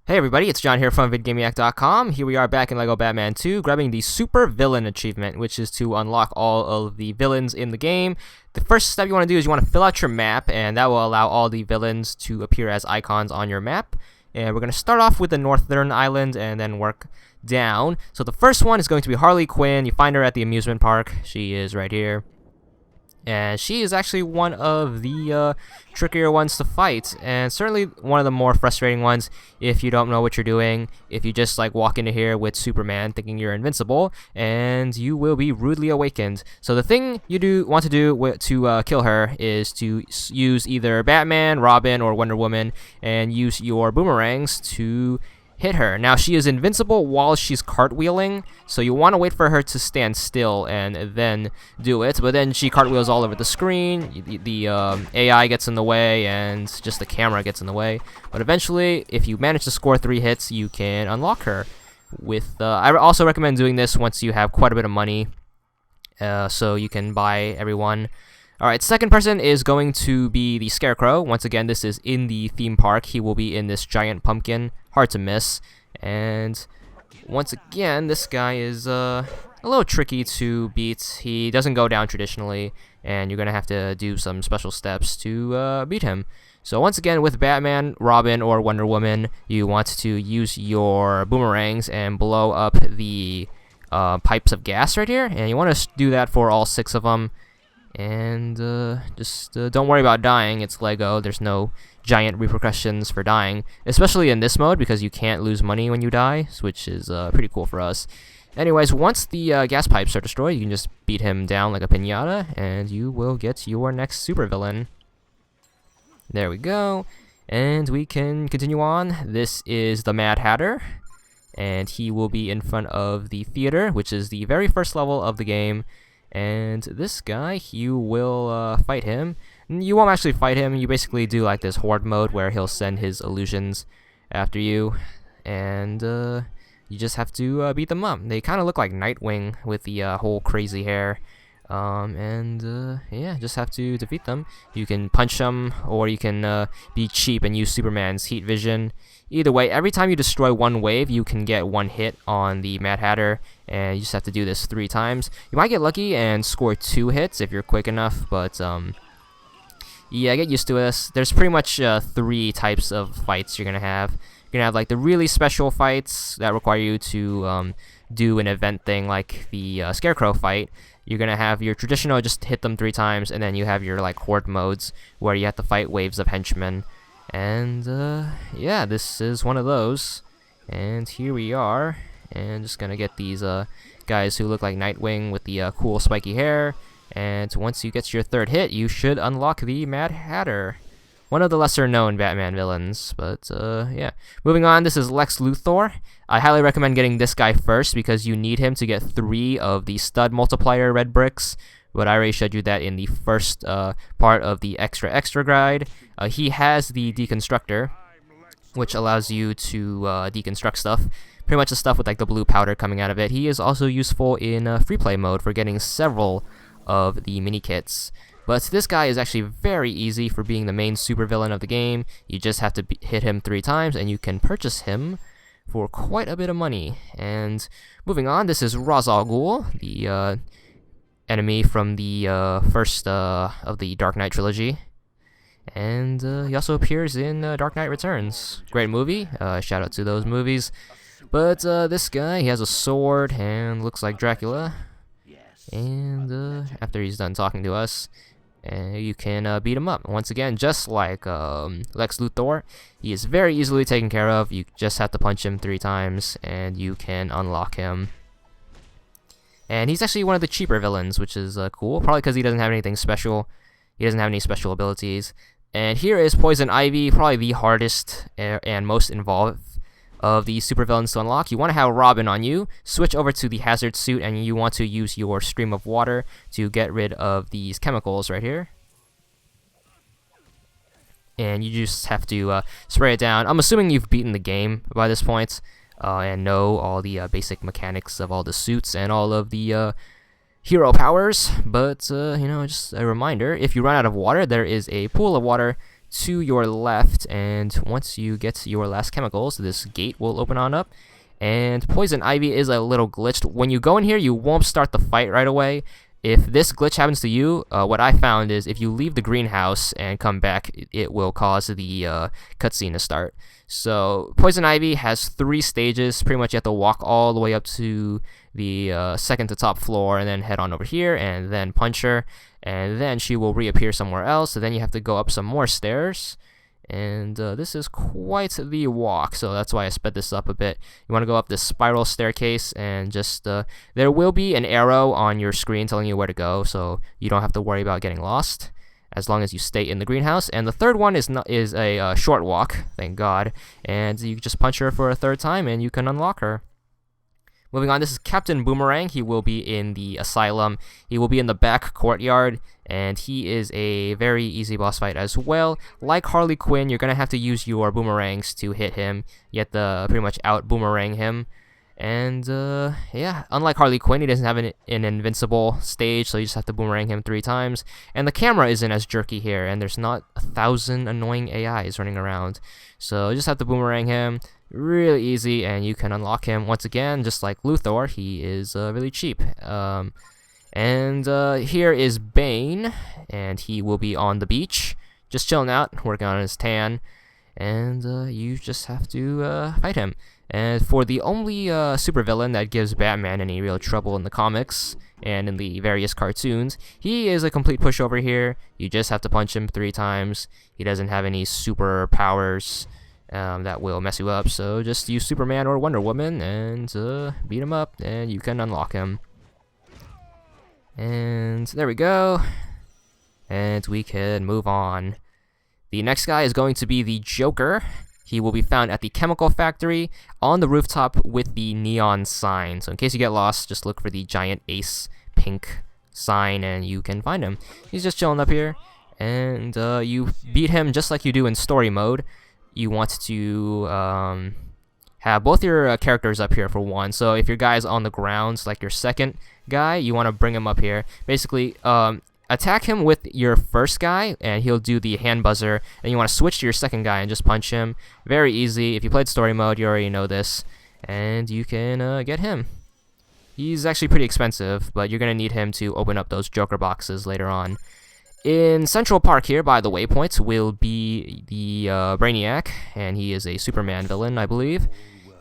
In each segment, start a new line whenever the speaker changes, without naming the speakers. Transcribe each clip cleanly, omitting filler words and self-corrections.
Hey everybody, it's John here from VidGamiac.com. Here we are back in LEGO Batman 2, grabbing the Super Villain achievement, which is to unlock all of the villains in the game. The first step you want to do is you want to fill out your map, and that will allow all the villains to appear as icons on your map. And we're going to start off with the Northern Island and then work down. So the first one is going to be Harley Quinn. You find her at the amusement park. She is right here. And she is actually one of the trickier ones to fight, and certainly one of the more frustrating ones if you don't know what you're doing. If you just like walk into here with Superman thinking you're invincible, and you will be rudely awakened. So the thing you want to do to kill her is to use either Batman, Robin, or Wonder Woman, and use your boomerangs to hit her. Now, she is invincible while she's cartwheeling, so you want to wait for her to stand still and then do it, but then she cartwheels all over the screen, the AI gets in the way, and just the camera gets in the way. But eventually, if you manage to score 3 hits, you can unlock her. I also recommend doing this once you have quite a bit of money, so you can buy everyone. Alright, second person is going to be the Scarecrow. Once again, this is in the theme park. He will be in this giant pumpkin. Hard to miss. And once again, this guy is a little tricky to beat. He doesn't go down traditionally, and you're going to have to do some special steps to beat him. So once again, with Batman, Robin, or Wonder Woman, you want to use your boomerangs and blow up the pipes of gas right here. And you want to do that for all 6 of them. And just don't worry about dying. It's Lego. There's no giant repercussions for dying, especially in this mode because you can't lose money when you die, which is pretty cool for us. Anyways, once the gas pipes are destroyed, you can just beat him down like a piñata, and you will get your next supervillain. There we go. And we can continue on. This is the Mad Hatter, and he will be in front of the theater, which is the very first level of the game. And this guy, you will fight him. You won't actually fight him. You basically do like this horde mode where he'll send his illusions after you, and you just have to beat them up. They kind of look like Nightwing with the whole crazy hair. Yeah, just have to defeat them. You can punch them, or you can be cheap and use Superman's heat vision. Either way, every time you destroy one wave, you can get 1 hit on the Mad Hatter, and you just have to do this 3 times. You might get lucky and score 2 hits if you're quick enough, but yeah, get used to this. There's pretty much 3 types of fights you're gonna have. You're gonna have like the really special fights that require you to do an event thing like the Scarecrow fight. You're gonna have your traditional just hit them 3 times, and then you have your like horde modes where you have to fight waves of henchmen. And yeah, this is one of those. And here we are, and just gonna get these guys who look like Nightwing with the cool spiky hair. And once you get your 3rd hit, you should unlock the Mad Hatter. One of the lesser known Batman villains, but yeah. Moving on, this is Lex Luthor. I highly recommend getting this guy first because you need him to get 3 of the stud multiplier red bricks, but I already showed you that in the first part of the extra guide. He has the deconstructor, which allows you to deconstruct stuff. Pretty much the stuff with like the blue powder coming out of it. He is also useful in free play mode for getting several of the mini kits. But this guy is actually very easy for being the main supervillain of the game. You just have to hit him 3 times, and you can purchase him for quite a bit of money. And moving on, this is Ghul, the enemy from the first of the Dark Knight trilogy. And he also appears in Dark Knight Returns. Great movie. Shout out to those movies. But this guy, he has a sword and looks like Dracula. And after he's done talking to us, you can beat him up. Once again, just like Lex Luthor, he is very easily taken care of. You just have to punch him 3 times, and you can unlock him. And he's actually one of the cheaper villains, which is cool, probably because he doesn't have anything special. He doesn't have any special abilities. And here is Poison Ivy, probably the hardest and most involved of the supervillains to unlock. You want to have Robin on you, switch over to the hazard suit, and you want to use your stream of water to get rid of these chemicals right here. And you just have to spray it down. I'm assuming you've beaten the game by this point and know all the basic mechanics of all the suits and all of the hero powers. But, you know, just a reminder, if you run out of water, there is a pool of water to your left, and once you get to your last chemicals, this gate will open on up. And Poison Ivy is a little glitched. When you go in here, you won't start the fight right away. If this glitch happens to you, what I found is if you leave the greenhouse and come back, it will cause the cutscene to start. So Poison Ivy has 3 stages. Pretty much you have to walk all the way up to the second to top floor and then head on over here and then punch her. And then she will reappear somewhere else. So then you have to go up some more stairs. And this is quite the walk, so that's why I sped this up a bit. You want to go up this spiral staircase, and just there will be an arrow on your screen telling you where to go, so you don't have to worry about getting lost as long as you stay in the greenhouse. And the third one is a short walk, thank God, and you just punch her for a 3rd time and you can unlock her. Moving on, this is Captain Boomerang. He will be in the asylum. He will be in the back courtyard, and he is a very easy boss fight as well. Like Harley Quinn, you're going to have to use your boomerangs to hit him. You have to pretty much out-boomerang him. And, yeah, unlike Harley Quinn, he doesn't have an invincible stage, so you just have to boomerang him 3 times. And the camera isn't as jerky here, and there's not 1,000 annoying AIs running around. So you just have to boomerang him. Really easy, and you can unlock him once again, just like Luthor. He is really cheap. And here is Bane, and he will be on the beach, just chilling out, working on his tan, and you just have to fight him. And for the only supervillain that gives Batman any real trouble in the comics and in the various cartoons, he is a complete pushover here. You just have to punch him 3 times. He doesn't have any superpowers that will mess you up, so just use Superman or Wonder Woman and beat him up, and you can unlock him. And there we go, and we can move on. The next guy is going to be the Joker. He will be found at the chemical factory on the rooftop with the neon sign. So in case you get lost, just look for the giant ace pink sign and you can find him. He's just chilling up here, and you beat him just like you do in story mode. You want to have both your characters up here for one. So if your guy's on the ground, like your second guy, you want to bring him up here. Basically, attack him with your first guy, and he'll do the hand buzzer. And you want to switch to your second guy and just punch him. Very easy. If you played story mode, you already know this. And you can get him. He's actually pretty expensive, but you're going to need him to open up those Joker boxes later on. In Central Park here, by the waypoints, will be the Brainiac, and he is a Superman villain, I believe.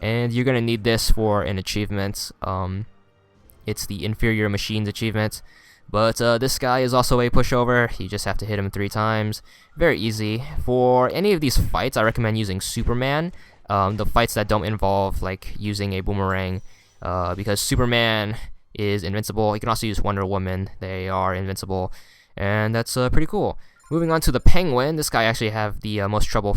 And you're going to need this for an achievement. It's the Inferior Machines achievement. But this guy is also a pushover. You just have to hit him 3 times. Very easy. For any of these fights, I recommend using Superman. The fights that don't involve like using a boomerang, because Superman is invincible. You can also use Wonder Woman. They are invincible. And that's pretty cool. Moving on to the Penguin. This guy actually have the most trouble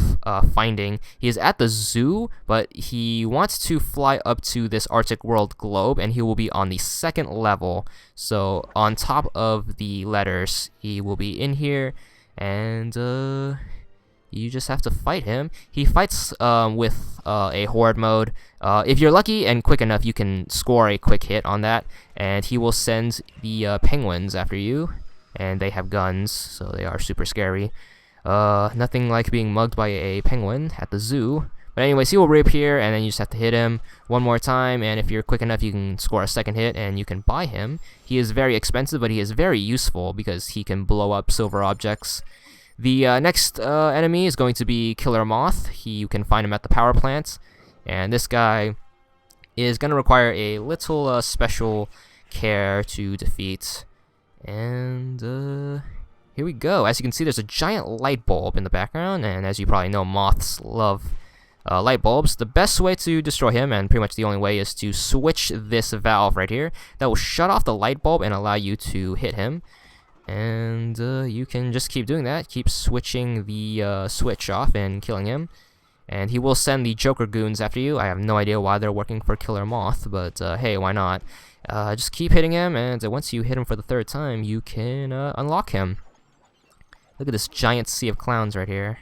finding. He is at the zoo, but he wants to fly up to this Arctic World globe, and he will be on the 2nd level. So on top of the letters, he will be in here, and you just have to fight him. He fights with a horde mode. If you're lucky and quick enough, you can score a quick hit on that, and he will send the penguins after you. And they have guns, so they are super scary. Nothing like being mugged by a penguin at the zoo. But anyways, he will reappear, and then you just have to hit him one more time, and if you're quick enough, you can score a 2nd hit, and you can buy him. He is very expensive, but he is very useful, because he can blow up silver objects. The next enemy is going to be Killer Moth. You can find him at the power plant, and this guy is going to require a little special care to defeat. And here we go. As you can see, there's a giant light bulb in the background, and as you probably know, moths love light bulbs. The best way to destroy him, and pretty much the only way, is to switch this valve right here. That will shut off the light bulb and allow you to hit him. And you can just keep doing that. Keep switching the switch off and killing him. And he will send the Joker goons after you. I have no idea why they're working for Killer Moth, but hey, why not? Just keep hitting him, and once you hit him for the 3rd time, you can unlock him. Look at this giant sea of clowns right here.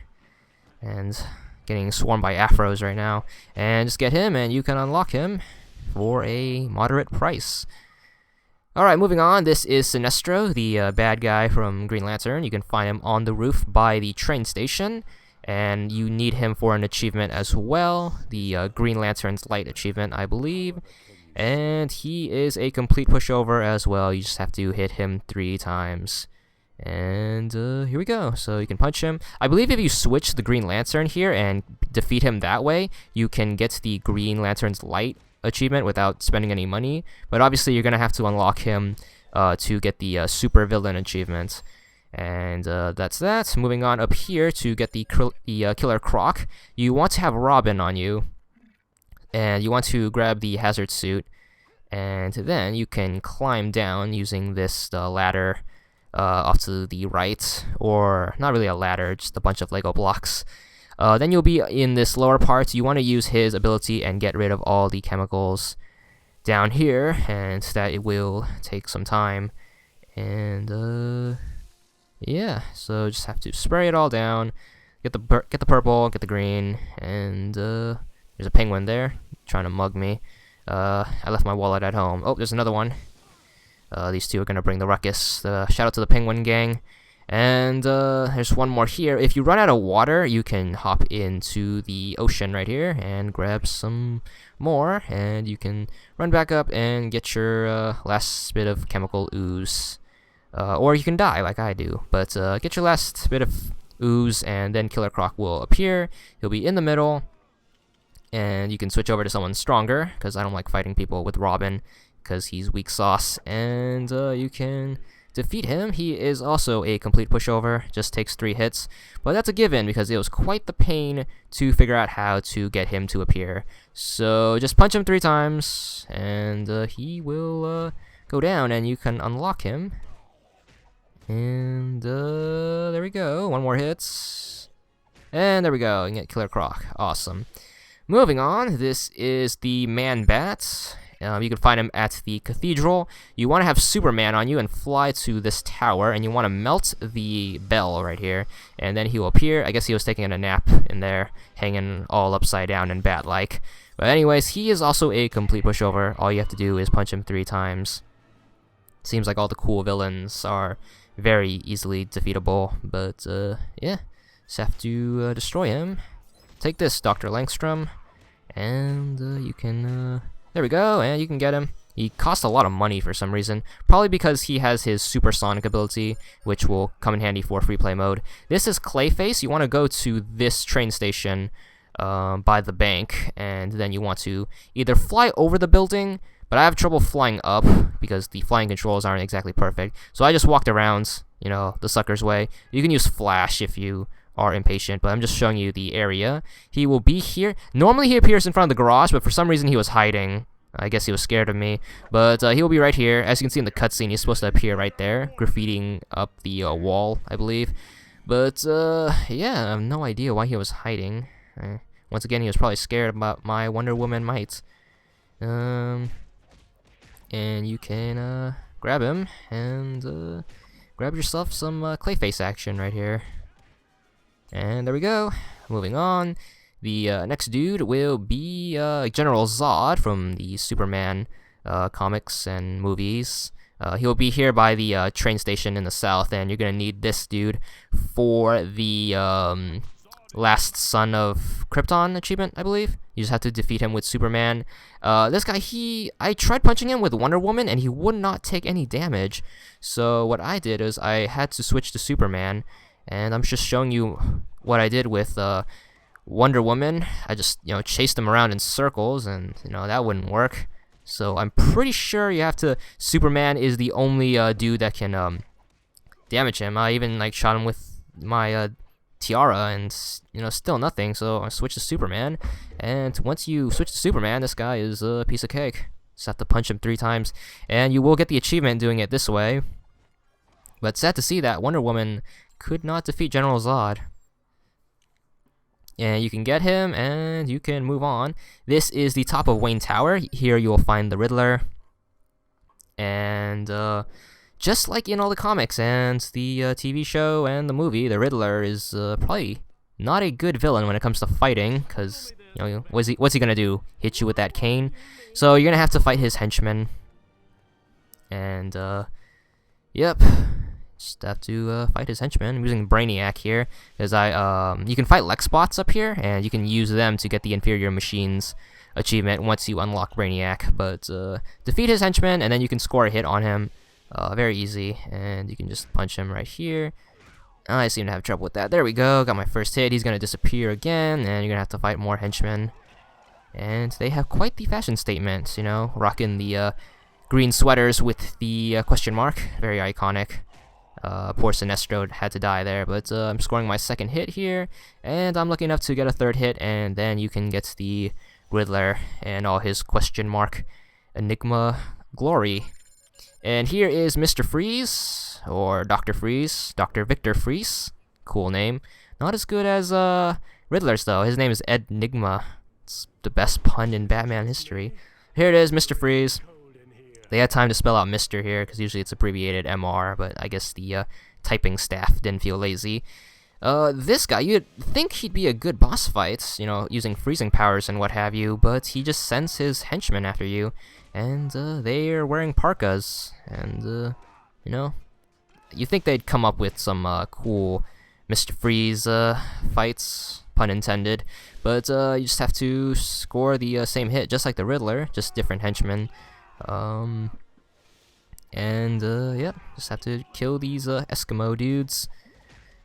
And getting swarmed by afros right now. And just get him, and you can unlock him for a moderate price. Alright, moving on. This is Sinestro, the bad guy from Green Lantern. You can find him on the roof by the train station, and you need him for an achievement as well, the Green Lantern's Light achievement, I believe. And he is a complete pushover as well. You just have to hit him 3 times. And here we go. So you can punch him. I believe if you switch the Green Lantern here and defeat him that way, you can get the Green Lantern's Light achievement without spending any money, but obviously you're gonna have to unlock him to get the super villain achievement, and that's that. Moving on up here to get the killer Croc, you want to have Robin on you, and you want to grab the hazard suit, and then you can climb down using this ladder off to the right, or not really a ladder, just a bunch of Lego blocks. Then you'll be in this lower part. You want to use his ability and get rid of all the chemicals down here, and that it will take some time. And yeah, so just have to spray it all down. Get the purple, get the green, and there's a penguin there trying to mug me. I left my wallet at home. Oh, there's another one. These two are gonna bring the ruckus. Shout out to the penguin gang. And there's one more here. If you run out of water, you can hop into the ocean right here and grab some more, and you can run back up and get your last bit of chemical ooze. Or you can die like I do, but get your last bit of ooze, and then Killer Croc will appear. He'll be in the middle, and you can switch over to someone stronger, because I don't like fighting people with Robin, because he's weak sauce, and you can defeat him. He is also a complete pushover, just takes 3 hits, but that's a given because it was quite the pain to figure out how to get him to appear. So just punch him 3 times, and he will go down, and you can unlock him. And there we go, 1 more hit, and there we go, you get Killer Croc. Awesome. Moving on, this is the Man-Bat. You can find him at the cathedral. You want to have Superman on you and fly to this tower, and you want to melt the bell right here, and then he will appear. I guess he was taking a nap in there, hanging all upside down and bat-like. But anyways, he is also a complete pushover. All you have to do is punch him 3 times. Seems like all the cool villains are very easily defeatable, but yeah, just have to destroy him. Take this, Dr. Langstrom, and you can... there we go, and you can get him. He costs a lot of money for some reason, probably because he has his supersonic ability, which will come in handy for free play mode. This is Clayface. You want to go to this train station by the bank, and then you want to either fly over the building, but I have trouble flying up because the flying controls aren't exactly perfect, so I just walked around, you know, the sucker's way. You can use Flash if you are impatient, but I'm just showing you the area. He will be here. Normally he appears in front of the garage, but for some reason he was hiding. I guess he was scared of me, but he will be right here. As you can see in the cutscene, he's supposed to appear right there, graffitiing up the wall, I believe. But yeah, I have no idea why he was hiding. Once again, he was probably scared about my Wonder Woman might. And you can grab him and grab yourself some Clayface action right here. And there we go. Moving on. The next dude will be General Zod from the Superman comics and movies. He'll be here by the train station in the south, and you're going to need this dude for the Last Son of Krypton achievement, I believe. You just have to defeat him with Superman. This guy, I tried punching him with Wonder Woman, and he would not take any damage. So what I did is I had to switch to Superman, and I'm just showing you what I did with Wonder Woman. I just, chased him around in circles, and, that wouldn't work. So I'm pretty sure you have to... Superman is the only dude that can damage him. I even, shot him with my tiara, and, still nothing. So I switched to Superman, and once you switch to Superman, this guy is a piece of cake. Just have to punch him 3 times, and you will get the achievement doing it this way. But sad to see that Wonder Woman could not defeat General Zod. And you can get him, and you can move on. This is the top of Wayne Tower. Here you will find the Riddler. And just like in all the comics and the TV show and the movie, the Riddler is probably not a good villain when it comes to fighting, because what's he gonna do? Hit you with that cane? So you're gonna have to fight his henchmen. And yep, just have to fight his henchmen. I'm using Brainiac here because you can fight Lex bots up here, and you can use them to get the inferior machines achievement once you unlock Brainiac. But defeat his henchmen, and then you can score a hit on him. Very easy, and you can just punch him right here. I seem to have trouble with that. There we go. Got my first hit. He's gonna disappear again, and you're gonna have to fight more henchmen. And they have quite the fashion statement, you know, rocking the green sweaters with the question mark. Very iconic. Poor Sinestro had to die there, but I'm scoring my second hit here, and I'm lucky enough to get a third hit, and then you can get the Riddler and all his question mark enigma glory. And here is Mr. Freeze, or Dr. Freeze, Dr. Victor Freeze. Cool name. Not as good as Riddler's, though. His name is Enigma. It's the best pun in Batman history. Here it is, Mr. Freeze. They had time to spell out Mr. here, because usually it's abbreviated MR, but I guess the typing staff didn't feel lazy. This guy, you'd think he'd be a good boss fight, you know, using freezing powers and what have you, but he just sends his henchmen after you, and they're wearing parkas, and, you know, you think they'd come up with some cool Mr. Freeze fights, pun intended, but you just have to score the same hit, just like the Riddler, just different henchmen. Yep, just have to kill these Eskimo dudes,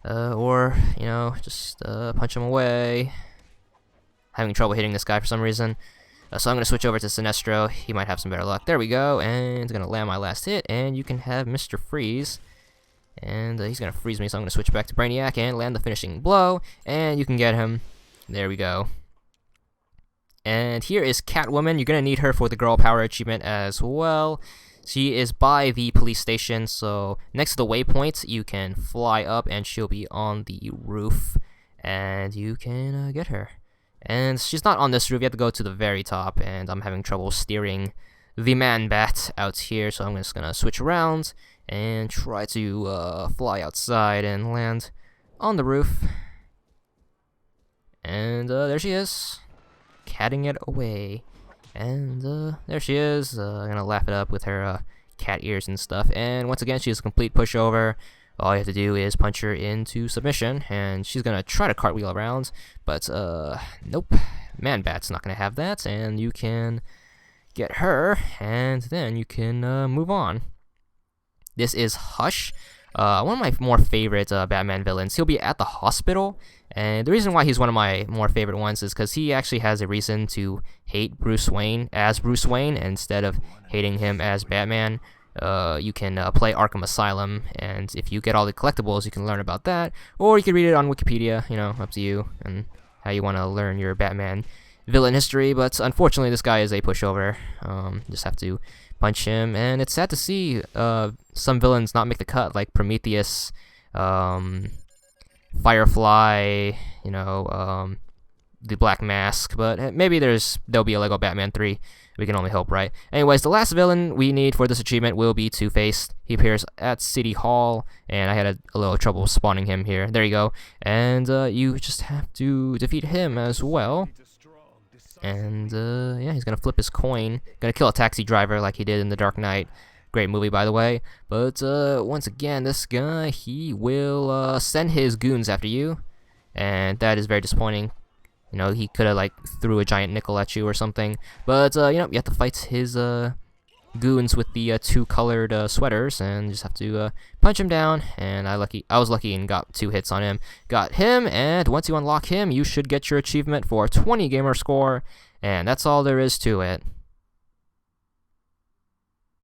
or, you know, just punch them away. Having trouble hitting this guy for some reason. So I'm going to switch over to Sinestro. He might have some better luck. There we go, and it's going to land my last hit, and you can have Mr. Freeze. And he's going to freeze me, so I'm going to switch back to Brainiac and land the finishing blow, and you can get him. There we go. And here is Catwoman. You're going to need her for the girl power achievement as well. She is by the police station, so next to the waypoint, you can fly up and she'll be on the roof, and you can get her. And she's not on this roof, you have to go to the very top, and I'm having trouble steering the Man-Bat out here, so I'm just going to switch around and try to fly outside and land on the roof. And there she is, catting it away. And there she is. I'm gonna laugh it up with her cat ears and stuff. And once again, she's a complete pushover. All you have to do is punch her into submission, and she's gonna try to cartwheel around, but nope. Man-Bat's not gonna have that, and you can get her, and then you can move on. This is Hush. One of my more favorite Batman villains. He'll be at the hospital, and the reason why he's one of my more favorite ones is because he actually has a reason to hate Bruce Wayne as Bruce Wayne instead of hating him as Batman. You can play Arkham Asylum, and if you get all the collectibles, you can learn about that, or you can read it on Wikipedia, you know, up to you, and how you want to learn your Batman villain history, but unfortunately this guy is a pushover. Just have to punch him, and it's sad to see some villains not make the cut, like Prometheus, Firefly, you know, the Black Mask, but maybe there'll be a Lego Batman 3. We can only hope, right? Anyways, the last villain we need for this achievement will be Two-Face. He appears at City Hall, and I had a little trouble spawning him here. There you go. And you just have to defeat him as well. And yeah, he's gonna flip his coin. Gonna kill a taxi driver like he did in The Dark Knight. Great movie, by the way. But once again, this guy, he will send his goons after you, and that is very disappointing. You know, he could have like threw a giant nickel at you or something. But you know, you have to fight his goons with the two colored sweaters, and just have to punch him down. And I was lucky and got 2 hits on him. Got him, and once you unlock him, you should get your achievement for 20 gamer score, and that's all there is to it.